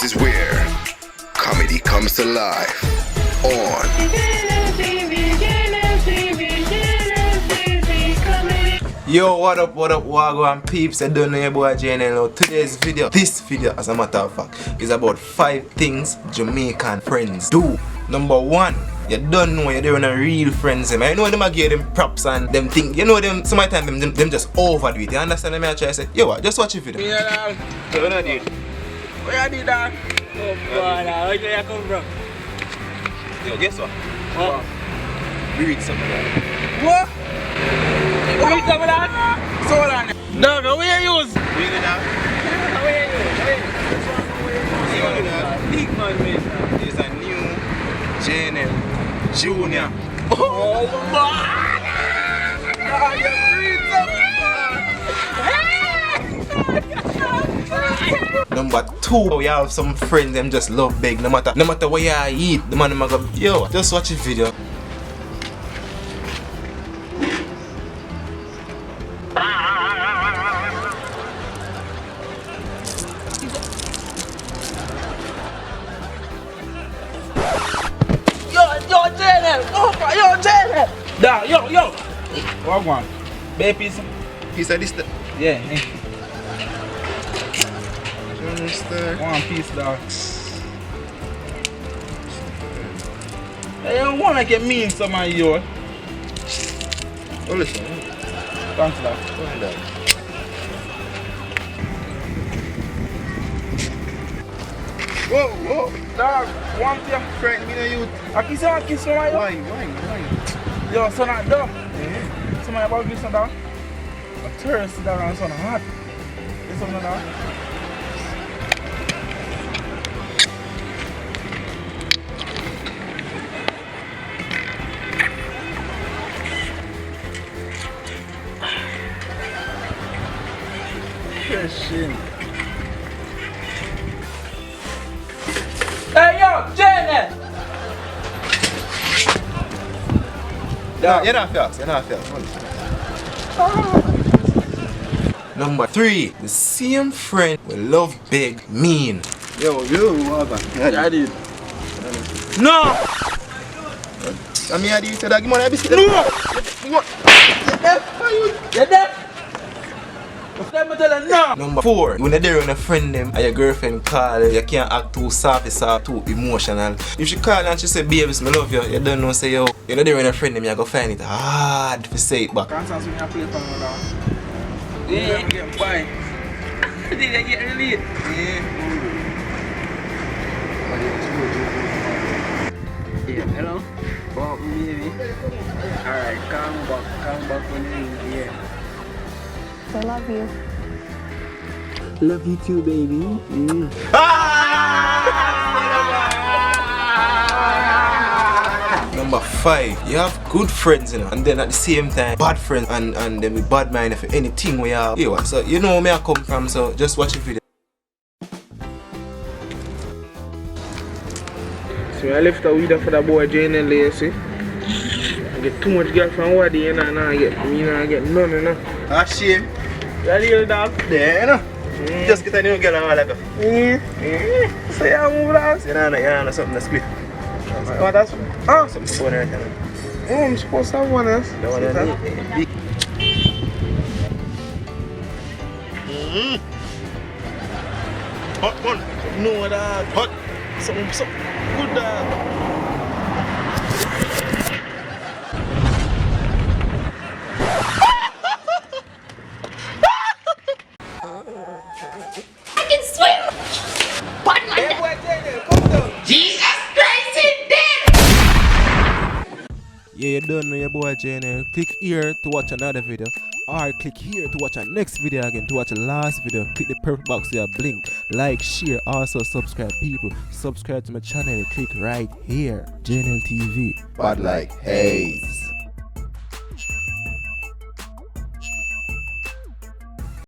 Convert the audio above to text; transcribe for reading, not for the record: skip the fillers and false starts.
This is where comedy comes to life on Yo, what up, Wagwan peeps? I don't know your boy JNL. Today's video, this video as a matter of fact, is about 5 things Jamaican friends do. Number 1, you don't know you're doing a real friends. I know them give them props and them think, you know them, sometimes them just overdo it. You understand me? I try to say, yo what, just watch the video. Yeah, So what I did? where you did that? Oh boy, where you come from? Yo, guess what? What? Read something like that. What? Read some of that? So on. Dog, where you use? Read it now. Where you use? Big man, man. It's a new JNL Junior. Oh man! Dog, you read some. Number 2, we have some friends them just love big. No matter what you eat, the man them go, yo, just watch the video. Yo, JNL! Oh, yo, JNL! Dog, yo! What one? Baby piece? Piece of this stuff. Yeah, One piece, dog. I don't want to get mean some of you. Oh, listen. Thanks, dog. Go ahead, dog. Whoa. Dog, one for your Friend, me and you. I kiss you, my Why? Yo, son, I dog. Somebody about to listen, dog. I'm thirsty, dog, and son, hot. This one, dog. Fishing. Hey, yo, Janet! Yeah, you're not fast. Number 3, the same friend will love big mean. Yo, what? Yeah, I did. No! I mean, I did say that. Give me a biscuit. No! You're deaf? Let me tell you no! Number 4, when you're there with a friend them and your girlfriend call you, you can't act too soft, too emotional. If she call and she say, babes, I love you, you don't know, say, yo, you're not there with a friend them, you go find it hard to say it back. Can't answer when you play for me now. Yeah, I'm getting by. Did you get relieved? Yeah, hello? Bob, baby. Alright, come back when you leave, yeah. I love you. Love you too, baby. Number 5, you have good friends, you know, and then at the same time, bad friends, and then with bad mind for anything we have. Yo, so you know where I come from, so just watch the video. So I left a weed for the boy Jane and Lacey. I get too much girl from Wadi, you know, and I get none, you know. Ah, shame. That little dog. There, you know. Just get a new girl and all that. So you move out. You know, something to split. What that's? Ah, Something to right now. I'm supposed to have one else. The one that big. Hot one. No, dog. Hot. Something good, dog. I can swim! But my Hey, boy, Jane, come down. Jesus Christ is dead! Yeah, you don't know your boy JNL. Click here to watch another video, or click here to watch our next video again. To watch the last video, click the purple box there, blink, like, share, also subscribe. People, subscribe to my channel, click right here, JNL TV. Bad like haze.